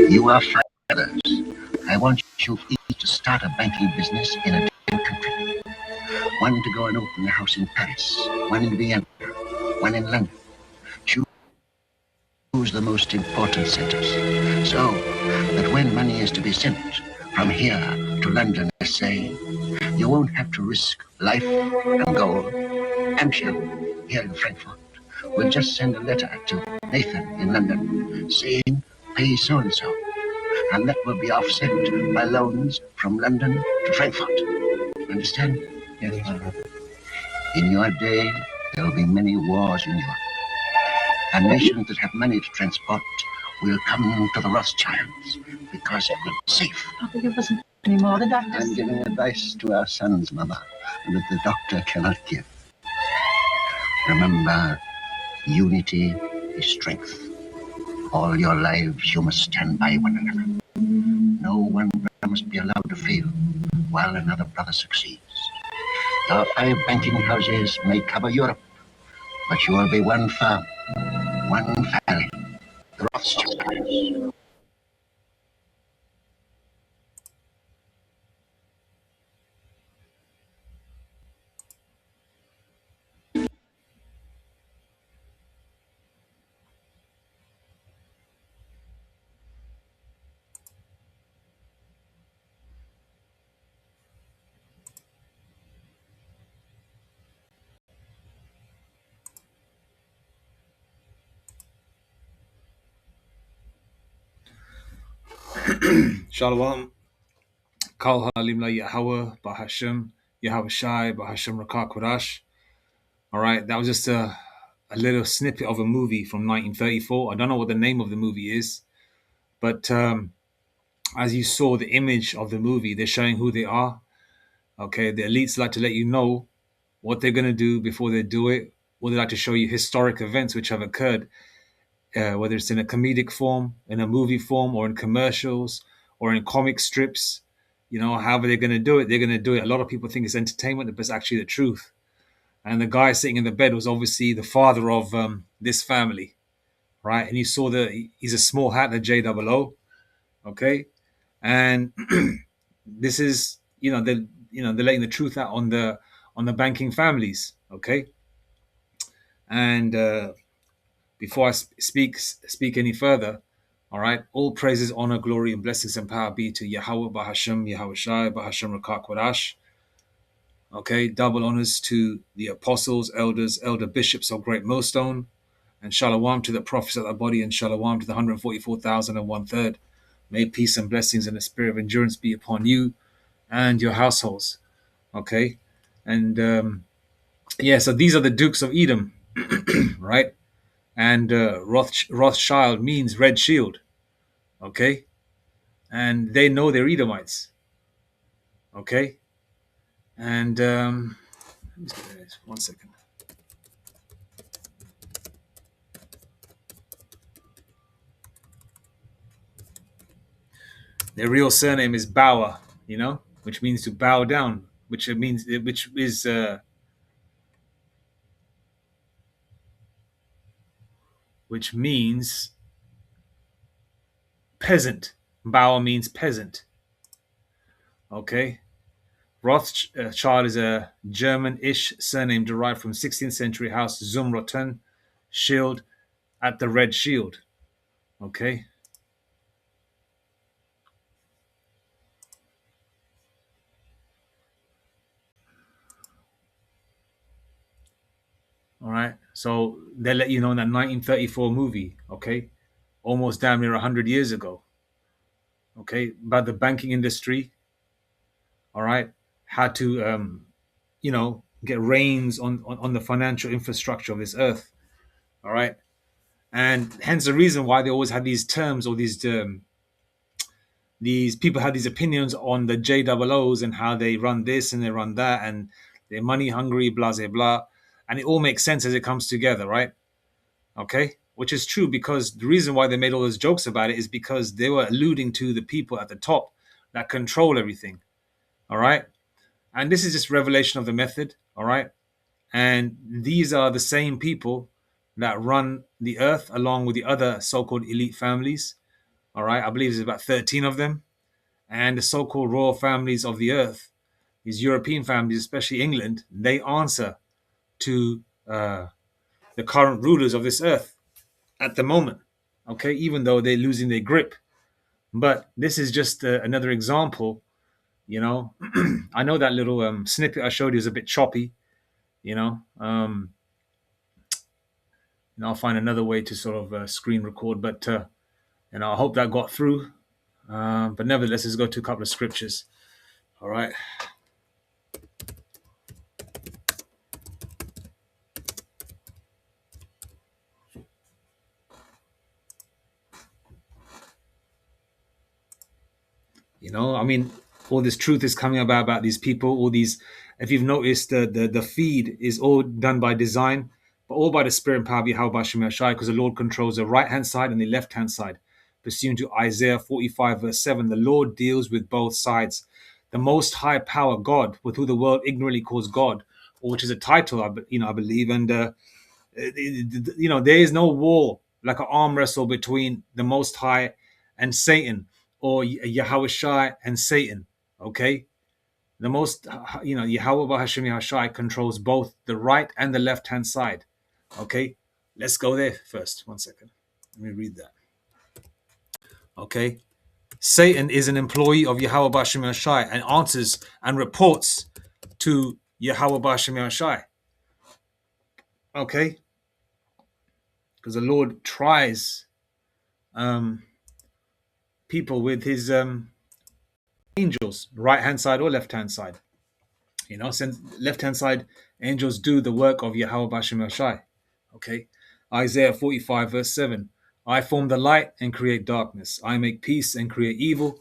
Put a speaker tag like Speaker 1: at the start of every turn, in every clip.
Speaker 1: You are brothers. I want you each to start a banking business in a different country. One to go and open a house in Paris, one in Vienna, one in London. Choose the most important centers, so that when money is to be sent from here to London, let's say, you won't have to risk life and gold. Amschel, here in Frankfurt, will just send a letter to Nathan in London saying, pay so-and-so. And that will be offset by loans from London to Frankfurt. Understand?
Speaker 2: Yes, Father.
Speaker 1: In your day, there will be many wars in Europe. And nations that have money to transport will come to the Rothschilds because it will be safe.
Speaker 3: Papa, give us any more. The doctor.
Speaker 1: I'm giving advice to our sons, Mama, that the doctor cannot give. Remember, unity is strength. All your lives you must stand by one another. No one brother must be allowed to fail while another brother succeeds. Our 5 banking houses may cover Europe, but you will be one firm, one family, the Rothschilds.
Speaker 2: Shalom. Kal halim la Yahweh, Bahashem, Yahweh Shai, Bahashem Rakah Kodash. All right, that was just a little snippet of a movie from 1934. I don't know what the name of the movie is, but as you saw the image of the movie, they're showing who they are. Okay, the elites like to let you know what they're going to do before they do it, or they like to show you historic events which have occurred, whether it's in a comedic form, in a movie form, or in commercials, or in comic strips. You know, however they're going to do it, they're going to do it. A lot of people think it's entertainment, but it's actually the truth. And the guy sitting in the bed was obviously the father of this family, right? And you saw he's a small hat, a JOO, okay? And this is, they're letting the truth out on the banking families, okay? And before I speak any further, all right, all praises, honor, glory, and blessings and power be to Yahweh, Bahashem, Yahweh Shai, Bahashem Rakah Kodash. Okay, double honors to the apostles, elders, elder bishops of Great Millstone, and shalom to the prophets of the body, and shalom to the 144,001/3. May peace and blessings and the spirit of endurance be upon you and your households. Okay, and so these are the Dukes of Edom, right? And Rothschild means red shield. Okay, and they know they're Edomites. Okay, and let me just get this 1 second. Their real surname is Bauer, which means to bow down, which means peasant. Bauer means peasant. Okay. Rothschild is a German-ish surname derived from 16th century house zum Roten, shield at the red shield. Okay. All right. So they let you know in that 1934 movie, okay, almost damn near 100 years ago, okay, about the banking industry, all right, had to, get reins on the financial infrastructure of this earth, all right. And hence the reason why they always had these terms, or these people had these opinions on the JOOs and how they run this and they run that and they're money hungry, blah, blah, blah. And it all makes sense as it comes together, right? Okay, which is true, because the reason why they made all those jokes about it is because they were alluding to the people at the top that control everything. All right. And this is just revelation of the method. All right. And these are the same people that run the earth along with the other so-called elite families. All right, I believe there's about 13 of them. And the so-called royal families of the earth, these European families, especially England, they answer to the current rulers of this earth at the moment. Okay, even though they're losing their grip. But this is just another example. You know, I know that little snippet I showed you is a bit choppy. You know, and I'll find another way to sort of screen record. But I hope that got through. But nevertheless, let's go to a couple of scriptures. All right. You know, I mean, all this truth is coming about these people. All these, if you've noticed, the feed is all done by design, but all by the Spirit and power of Yahweh Shem Shai, because the Lord controls the right hand side and the left hand side. Pursuant to Isaiah 45 verse 7, the Lord deals with both sides. The Most High Power, God, with who the world ignorantly calls God, or which is a title, I believe, and there is no war like an arm wrestle between the Most High and Satan, or Yahweh Shai and Satan. Okay, the most, Yahweh Hashem Yahshai controls both the right and the left hand side. Okay, let's go there first. 1 second, let me read that. Okay, Satan is an employee of Yahweh Hashem Yahshai and answers and reports to Yahweh Hashem Yahshai. Okay, because the Lord tries people with his angels, right hand side or left hand side. You know, since left hand side angels do the work of Yahweh Bashem Shai. Okay, Isaiah 45 verse 7. I form the light and create darkness. I make peace and create evil.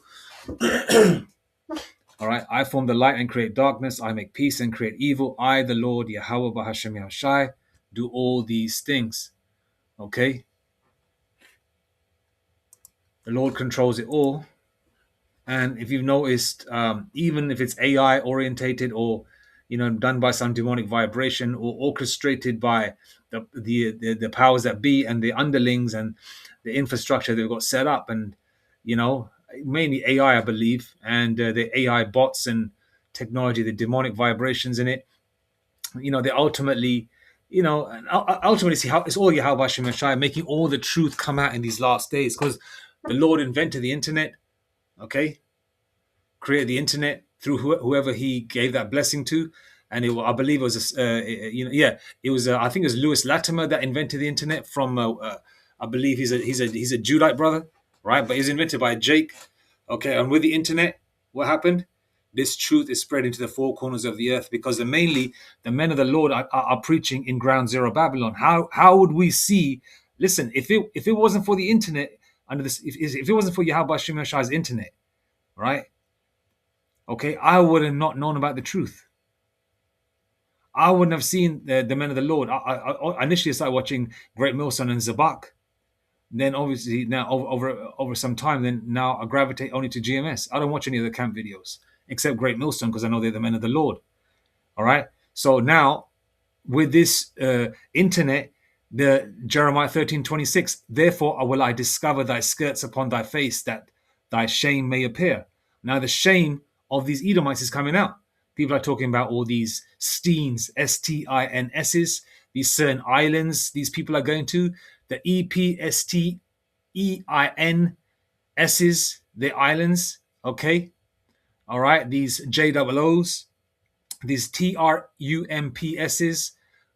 Speaker 2: All right, I form the light and create darkness. I make peace and create evil. I, the Lord Yahweh Bahashem Shai, do all these things. Okay, the Lord controls it all. And if you've noticed, even if it's AI orientated or done by some demonic vibration or orchestrated by the powers that be and the underlings and the infrastructure they've got set up, and mainly AI, I believe, and the AI bots and technology, the demonic vibrations in it, they ultimately. Ultimately, see how it's all Yahweh Hashem Shai making all the truth come out in these last days, because the Lord invented the internet. Okay, created the internet through whoever he gave that blessing to, and I believe it was it was I think it was Lewis Latimer that invented the internet from I believe he's a Judite brother, right? But he's invented by Jake. Okay, and with the internet, what happened? This truth is spread into the four corners of the earth, because mainly the men of the Lord are preaching in ground zero Babylon. How would we see? Listen, if it wasn't for the internet, under this, if it wasn't for Yahweh Shem Shai's internet, right? Okay, I would have not known about the truth. I wouldn't have seen the men of the Lord. I initially started watching Great Millstone and Zabak. Then obviously now over some time, then now I gravitate only to GMS. I don't watch any of the camp videos except Great Millstone, because I know they're the men of the Lord. All right. So now with this internet, the Jeremiah 13:26, therefore will I discover thy skirts upon thy face, that thy shame may appear. Now the shame of these Edomites is coming out. People are talking about all these steens, STINSs, these certain islands these people are going to, the EPSTEINSs, the islands, okay? All right, these JOOs, these TRUMPSs,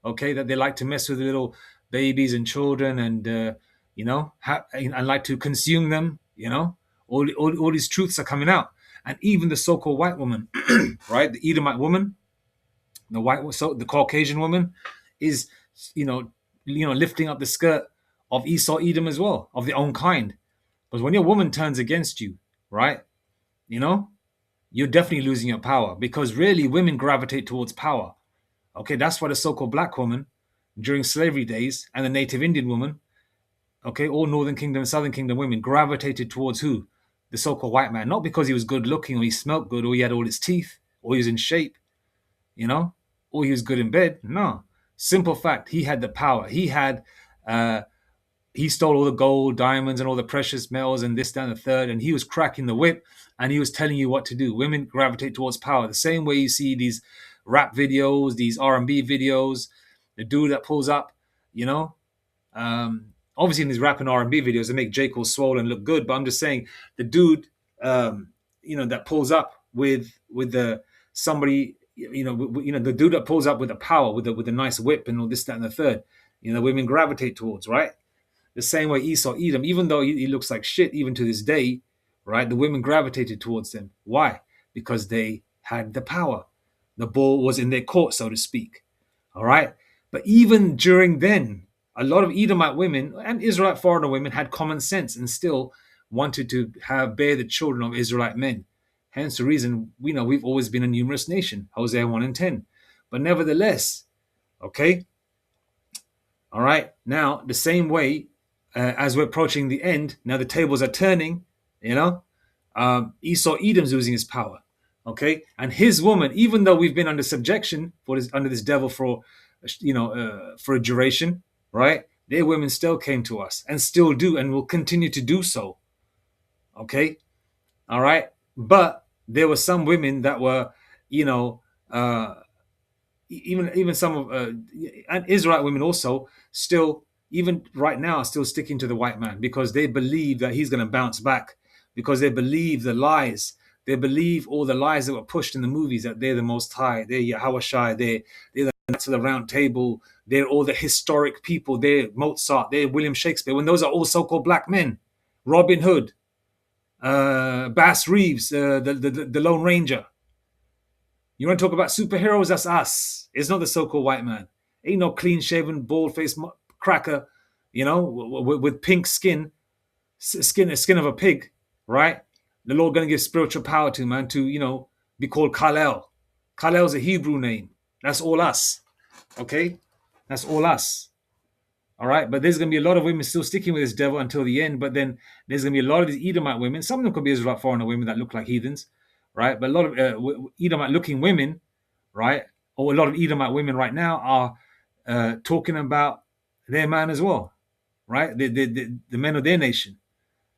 Speaker 2: okay, that they like to mess with little babies and children, and and like to consume them. All these truths are coming out, and even the so-called white woman, right, the Edomite woman, the Caucasian woman, is lifting up the skirt of Esau, Edom as well, of their own kind. Because when your woman turns against you, right, you're definitely losing your power, because really women gravitate towards power. Okay, that's why the so-called black woman during slavery days and the native Indian woman, okay, all Northern Kingdom and Southern Kingdom women gravitated towards who? The so-called white man. Not because he was good looking or he smelled good or he had all his teeth or he was in shape, or he was good in bed. No. Simple fact, he had the power. He had he stole all the gold, diamonds, and all the precious metals, and this, that, and the third. And he was cracking the whip, and he was telling you what to do. Women gravitate towards power the same way you see these rap videos, these R&B videos. The dude that pulls up, you know. Obviously, in these rap and R&B videos, they make J. Cole swollen look good. But I'm just saying, the dude, that pulls up with the somebody, the dude that pulls up with the power, with the nice whip and all this, that, and the third. Women gravitate towards, right? The same way Esau Edom, even though he looks like shit even to this day, right? The women gravitated towards him. Why? Because they had the power. The ball was in their court, so to speak. All right? But even during then, a lot of Edomite women and Israelite foreigner women had common sense and still wanted to bear the children of Israelite men. Hence the reason we've always been a numerous nation, Hosea 1 and 10. But nevertheless, okay? All right? Now, the same way, as we're approaching the end, now the tables are turning, Esau Edom's losing his power, okay? And his woman, even though we've been under subjection under this devil for a duration, right? Their women still came to us and still do and will continue to do so, okay? All right? But there were some women that were, even some of and Israelite women also still, even right now, are still sticking to the white man because they believe that he's going to bounce back, because they believe the lies. They believe all the lies that were pushed in the movies, that they're the Most High, they're Yahweh Shai, they're the Knights of the Round Table, they're all the historic people, they're Mozart, they're William Shakespeare, when those are all so-called black men. Robin Hood, Bass Reeves, the Lone Ranger. You want to talk about superheroes? That's us. It's not the so-called white man. Ain't no clean-shaven, bald-faced cracker, with pink skin of a pig, right? The Lord going to give spiritual power to, man, to, be called Kal-El. Kal-El's a Hebrew name. That's all us, okay? That's all us, all right? But there's going to be a lot of women still sticking with this devil until the end, but then there's going to be a lot of these Edomite women. Some of them could be Israelite foreigner women that look like heathens, right? But a lot of Edomite-looking women, right, or a lot of Edomite women right now are talking about their man as well, right? The men of their nation,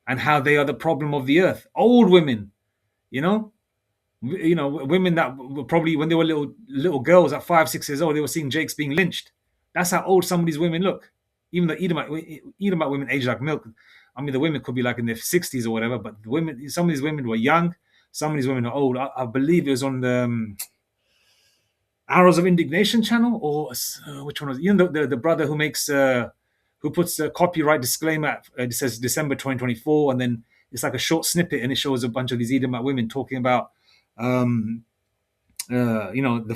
Speaker 2: and how they are the problem of the earth. Old women, women that were probably, when they were little girls at 5, 6 years old, they were seeing Jakes being lynched. That's how old some of these women look. Even the Edomite women age like milk. I mean, the women could be like in their 60s or whatever, but some of these women were young. Some of these women are old. I believe it was on the Arrows of Indignation channel, or which one was it? The brother who makes who puts a copyright disclaimer. It says December 2024, and then it's like a short snippet, and it shows a bunch of these Edomite women talking about the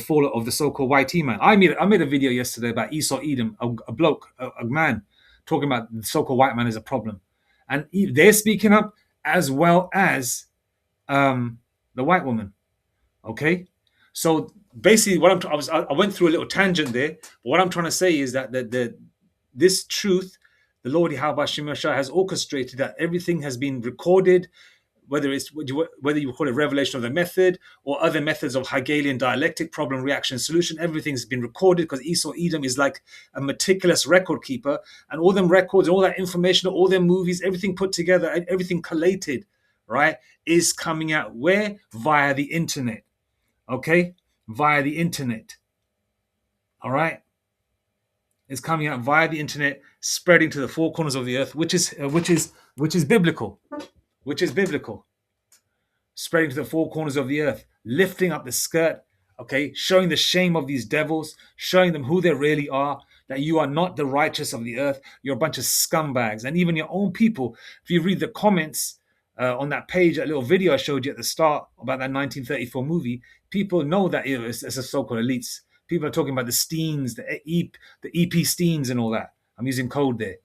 Speaker 2: fall of the so-called YT man. I made a video yesterday about Esau Edom, a bloke, a man, talking about the so-called white man is a problem, and they're speaking up as well as the white woman. Okay, so basically, I went through a little tangent there. But what I'm trying to say is that this truth, the Lord Yahweh Shemashah has orchestrated that everything has been recorded, whether you call it revelation of the method or other methods of Hegelian dialectic, problem, reaction, solution. Everything's been recorded because Esau Edom is like a meticulous record keeper, and all them records, all that information, all them movies, everything put together, everything collated, right, is coming out where? Via the internet. Okay, via the internet. All right, it's coming out via the internet, spreading to the four corners of the earth, which is biblical, spreading to the four corners of the earth, lifting up the skirt. Okay, showing the shame of these devils, showing them who they really are, that you are not the righteous of the earth. You're a bunch of scumbags, and even your own people. If you read the comments on that page, that little video I showed you at the start about that 1934 movie, people know that it's a so-called elites. People are talking about the Steens, the EP Steens and all that. I'm using code there.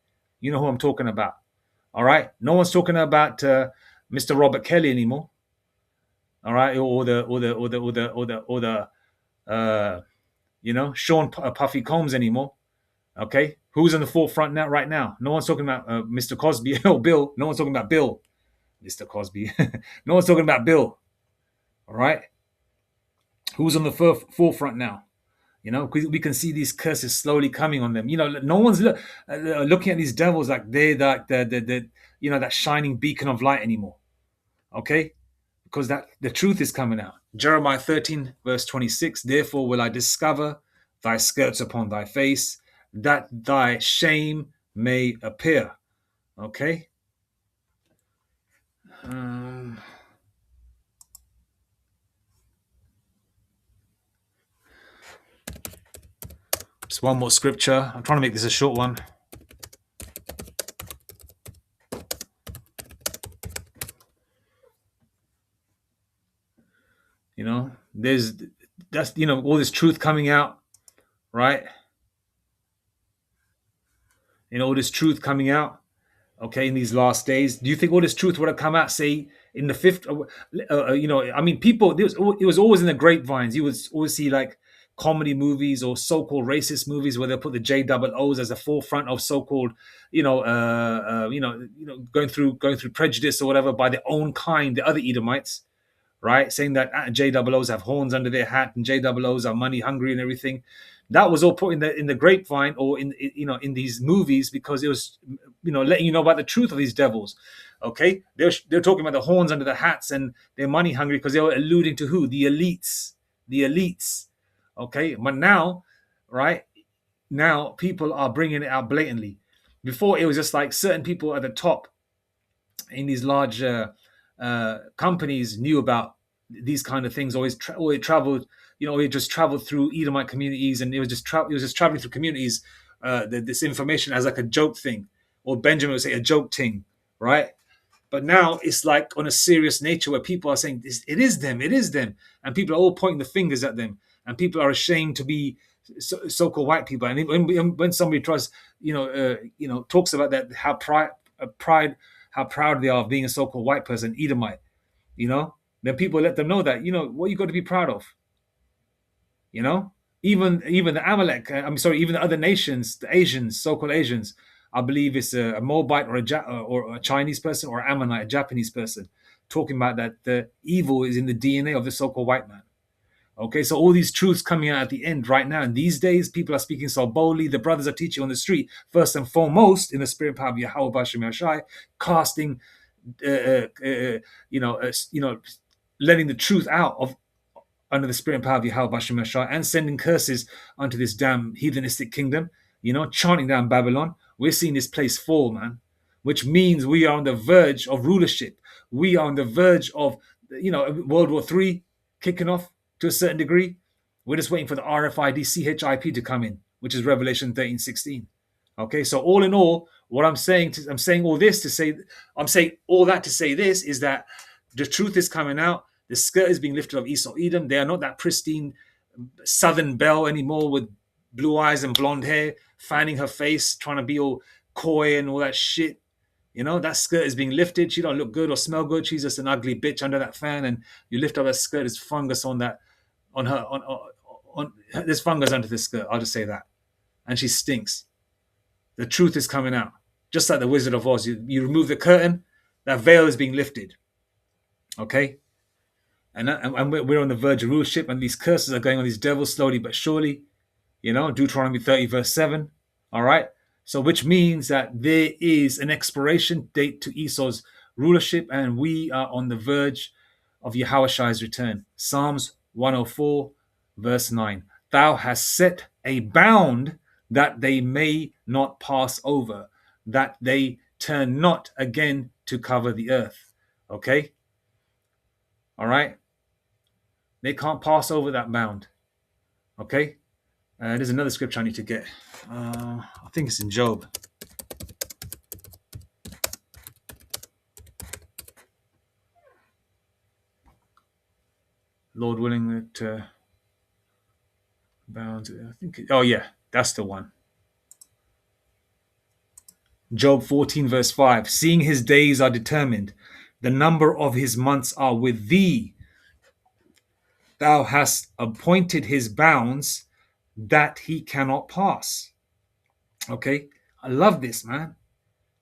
Speaker 2: You know who I'm talking about. All right? No one's talking about Mr. Robert Kelly anymore. All right? Or the Sean Puffy Combs anymore. Okay? Who's in the forefront now? Right now? No one's talking about Mr. Cosby or Bill. No one's talking about Bill. Mr. Cosby. No one's talking about Bill. All right? Who's on the forefront now? You know, because we can see these curses slowly coming on them. You know, no one's looking at these devils like they're like the you know, that shining beacon of light anymore. Okay, because that the truth is coming out. Jeremiah 13 verse 26. Therefore will I discover thy skirts upon thy face, that thy shame may appear. Okay. Just one more scripture. I'm trying to make this a short one. You know, that's, you know, all this truth coming out, right? You know, all this truth coming out, okay, in these last days. Do you think all this truth would have come out, say, in the fifth? You know, I mean, people. It was always in the grapevines. You would always see like comedy movies or so-called racist movies where they put the JOOs as a forefront of so-called, going through prejudice or whatever by their own kind, the other Edomites, right? Saying that JOOs have horns under their hat and JOOs are money hungry and everything. That was all put in the grapevine or in these movies because it was, you know, letting you know about the truth of these devils. Okay, they're talking about the horns under the hats and they're money hungry because they were alluding to who? The elites. Okay, but now, right now, people are bringing it out blatantly. Before it was just like certain people at the top in these large companies knew about these kind of things. Always traveled, you know, it just traveled through Edomite communities, and it was just traveling through communities. This information as like a joke thing, or Benjamin would say a joke thing, right? But now it's like on a serious nature where people are saying it is them, and people are all pointing the fingers at them, and people are ashamed to be so-called white people. And when somebody tries, talks about that, how proud they are of being a so-called white person, Edomite, you know, then people let them know that, you know, what you got to be proud of, you know, even the Amalek, even the other nations, the Asians, so-called Asians, I believe it's a Moabite or a Chinese person or Ammonite, a Japanese person, talking about that the evil is in the DNA of the so-called white man. Okay, so all these truths coming out at the end right now. And these days, people are speaking so boldly. The brothers are teaching on the street, first and foremost, in the spirit and power of Yahweh Bashem Yashai, casting, letting the truth out of under the spirit and power of Yahweh Bashem Yashai, and sending curses unto this damn heathenistic kingdom, you know, chanting down Babylon. We're seeing this place fall, man, which means we are on the verge of rulership. We are on the verge of, World War III kicking off to a certain degree. We're just waiting for the RFID CHIP to come in, which is Revelation 13:16. Okay, so all in all, what I'm saying all that to say this is that the truth is coming out. The skirt is being lifted of Esau Edom. They are not that pristine Southern belle anymore with blue eyes and blonde hair, fanning her face, trying to be all coy and all that shit. You know, that skirt is being lifted. She don't look good or smell good. She's just an ugly bitch under that fan. And you lift up her skirt, there's fungus on there's fungus under the skirt. I'll just say that. And she stinks. The truth is coming out. Just like the Wizard of Oz. You remove the curtain, that veil is being lifted. Okay? And we're on the verge of rulership, and these curses are going on these devils slowly but surely. You know, Deuteronomy 30 verse 7. All right? So which means that there is an expiration date to Esau's rulership, and we are on the verge of Yahushai's return. Psalms 104 verse 9. Thou hast set a bound that they may not pass over, that they turn not again to cover the earth. Okay? All right? They can't pass over that bound. Okay? There's another scripture I need to get. I think it's in Job. Lord willing that bound. I think. That's the one. Job 14 verse 5. Seeing his days are determined, the number of his months are with thee. Thou hast appointed his bounds that he cannot pass. Okay, I love this, man.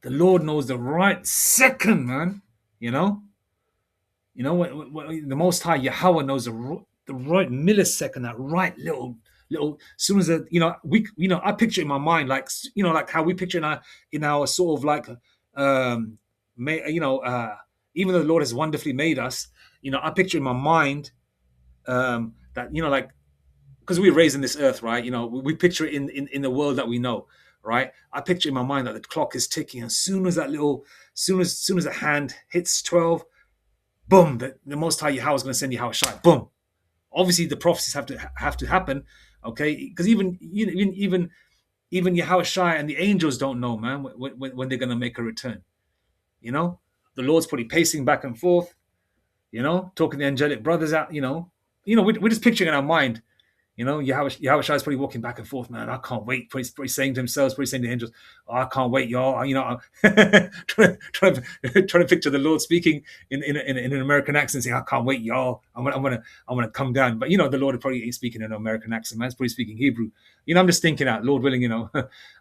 Speaker 2: The Lord knows the right second, man. When the Most High Yahweh knows the right millisecond, that right little little. As soon as I picture it in my mind, like like how we picture in our sort of like, um, may, even though the Lord has wonderfully made us, I picture in my mind that like because we're raised in this earth, right? We picture it in the world that we know, right? I picture in my mind that the clock is ticking. As soon as that little, soon as the hand hits 12, boom, the Most High Yahweh is going to send Yahweh Shai. Boom. Obviously, the prophecies have to happen, okay? Because even Yahweh Shai and the angels don't know, man, when they're going to make a return. The Lord's probably pacing back and forth, talking the angelic brothers out. We're just picturing in our mind. Yahweh Shai is probably walking back and forth, man. I can't wait. Probably saying to himself, probably saying to the angels, oh, I can't wait, y'all. Trying to picture the Lord speaking in an American accent, saying, I can't wait, y'all. I'm gonna come down. But the Lord probably ain't speaking in an American accent, man. He's probably speaking Hebrew. I'm just thinking out, Lord willing, I'm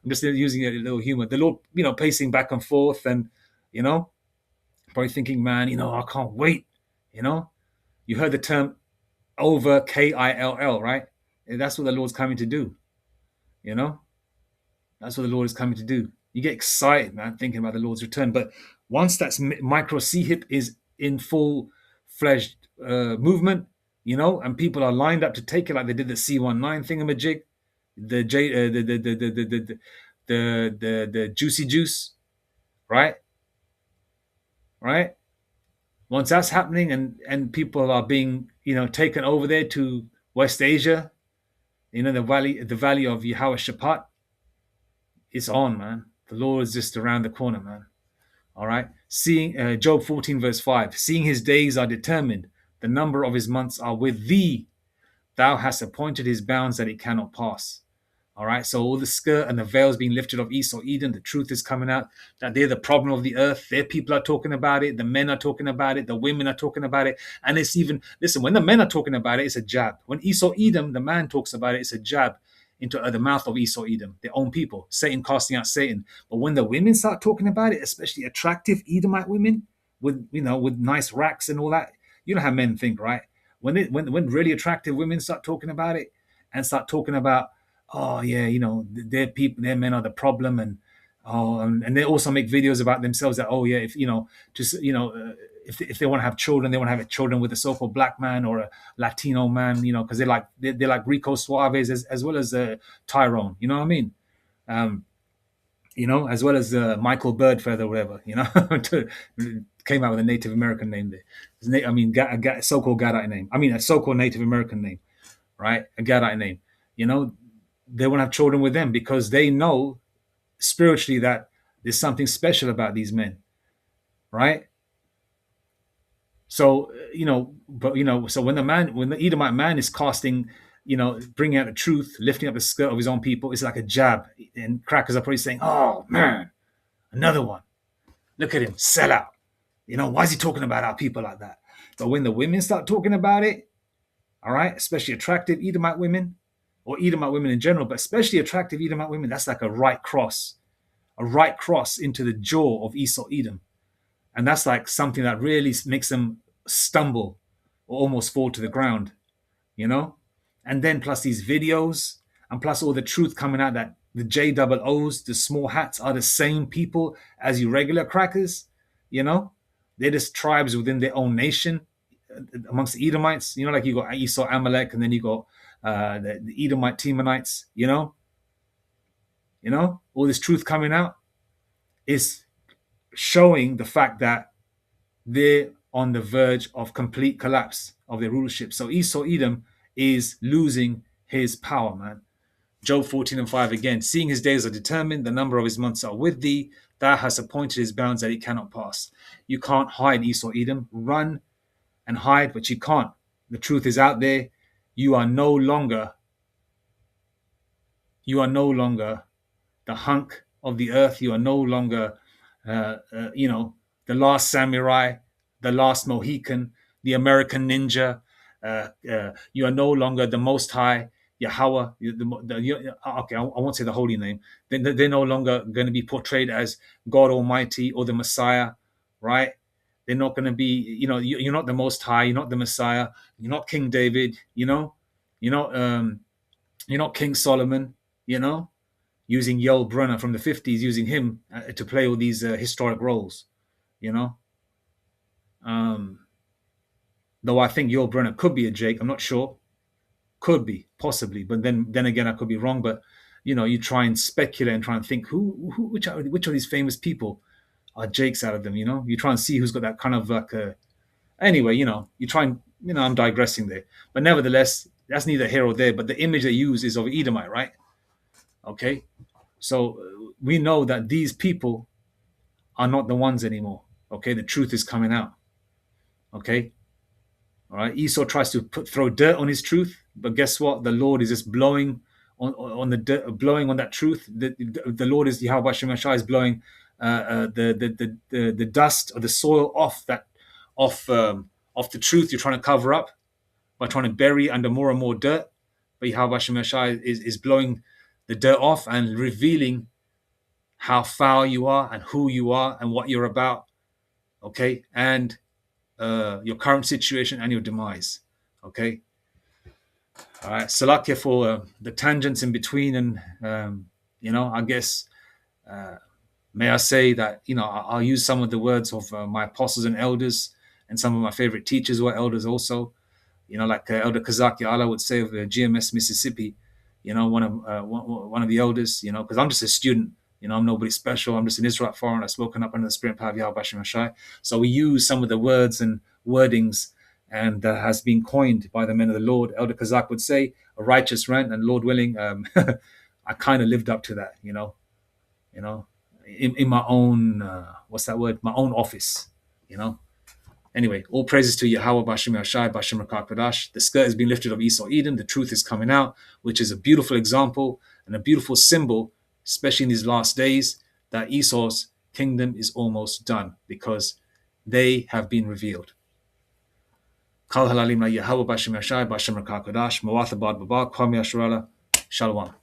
Speaker 2: just using a little humor. The Lord, pacing back and forth, and probably thinking, man, I can't wait. You heard the term over KILL, right? That's what the Lord's coming to do. That's what the Lord is coming to do. You get excited, man, thinking about the Lord's return. But once that micro C-hip is in full-fledged movement, and people are lined up to take it, like they did the C19 thingamajig, the juicy juice, right? Right. Once that's happening, and people are being taken over there to West Asia, the valley of Yahweh Shaphat, it's on, man. The Lord is just around the corner, man. All right. Seeing Job 14 verse 5, seeing his days are determined, the number of his months are with thee. Thou hast appointed his bounds that it cannot pass. All right. So all the skirt and the veils being lifted of Esau, Eden, the truth is coming out that they're the problem of the earth. Their people are talking about it. The men are talking about it. The women are talking about it. And it's even, listen, when the men are talking about it, it's a jab. When Esau, Edom, the man talks about it, it's a jab into the mouth of Esau, Edom, their own people, Satan casting out Satan. But when the women start talking about it, especially attractive Edomite women with nice racks and all that, you know how men think, right? When really attractive women start talking about it and start talking about, oh yeah, their people, their men are the problem, and and they also make videos about themselves that, oh yeah, if if they want to have children, they want to have children with a so-called black man or a Latino man, because they're like Rico Suaves as well as Tyrone, you know what I mean? As well as Michael Birdfeather, whatever, came out with a Native American name there. A so-called Gadite name. A so-called Native American name, right? A Gadite name. They want to have children with them because they know spiritually that there's something special about these men, right? So so when the Edomite man is casting, bringing out the truth, lifting up the skirt of his own people, it's like a jab, and crackers are probably saying, "Oh man, another one! Look at him, sell out! Why is he talking about our people like that?" But when the women start talking about it, all right, especially attractive Edomite women, or Edomite women in general, but especially attractive Edomite women, that's like a right cross into the jaw of Esau, Edom. And that's like something that really makes them stumble or almost fall to the ground, And then plus these videos, and plus all the truth coming out that the JOOs, the small hats, are the same people as your regular crackers, They're just tribes within their own nation amongst the Edomites, like you got Esau, Amalek, and then you got the Edomite Temanites, all this truth coming out is showing the fact that they're on the verge of complete collapse of their rulership. So Esau, Edom is losing his power, man. Job 14 and 5 again, seeing his days are determined, the number of his months are with thee, thou hast appointed his bounds that he cannot pass. You can't hide, Esau, Edom. Run and hide, but you can't. The truth is out there. You are no longer the hunk of the earth. You are no longer, the last samurai, the last Mohican, the American ninja. You are no longer the Most High, Yahweh. Okay, I won't say the holy name. They're no longer going to be portrayed as God Almighty or the Messiah, right? They're not going to be, you're not the Most High. You're not the Messiah. You're not King David. You're not You're not King Solomon, you know, using Yul Brynner from the 50s, using him to play all these historic roles, you know. Though I think Yul Brynner could be a Jake, I'm not sure. Could be, possibly, but then again, I could be wrong. But you know, you try and speculate and try and think which of these famous people are Jakes out of them. You know, you try and see who's got that kind of like a. Anyway, you know, you try and I'm digressing there, but nevertheless, that's neither here or there. But the image they use is of Edomite, right? Okay, so we know that these people are not the ones anymore. Okay, the truth is coming out. Okay, all right. Esau tries to throw dirt on his truth, but guess what? The Lord is just blowing on the dirt, blowing on that truth. The Lord is Yahweh Shemashah is blowing the dust or the soil off off the truth you're trying to cover up by trying to bury under more and more dirt. But Yahweh Shemashah is blowing the dirt off and revealing how foul you are and who you are and what you're about. Okay, and your current situation and your demise. Okay. All right. Salakia for the tangents in between. And, I guess, may I say that, I'll use some of the words of my apostles and elders and some of my favorite teachers who are elders also. Like Elder Kazaki Allah would say of GMS Mississippi, one of the elders, because I'm just a student, I'm nobody special. I'm just an Israelite foreigner spoken up under the spirit and power of Yahweh Bashem Hashai. So we use some of the words and wordings and has been coined by the men of the Lord. Elder Kazak would say, a righteous rant, and Lord willing, I kind of lived up to that, in my own, what's that word? My own office, Anyway, all praises to Yahweh Bashem Yashai, Bashem Rakak Kodash. The skirt has been lifted of Esau Edom. The truth is coming out, which is a beautiful example and a beautiful symbol, especially in these last days, that Esau's kingdom is almost done because they have been revealed. Kal halalim la Yahweh Bashem Yashai, Bashem Rakak Kodash, Mawatha Bad Baba, Kwame Asherala, Shalom.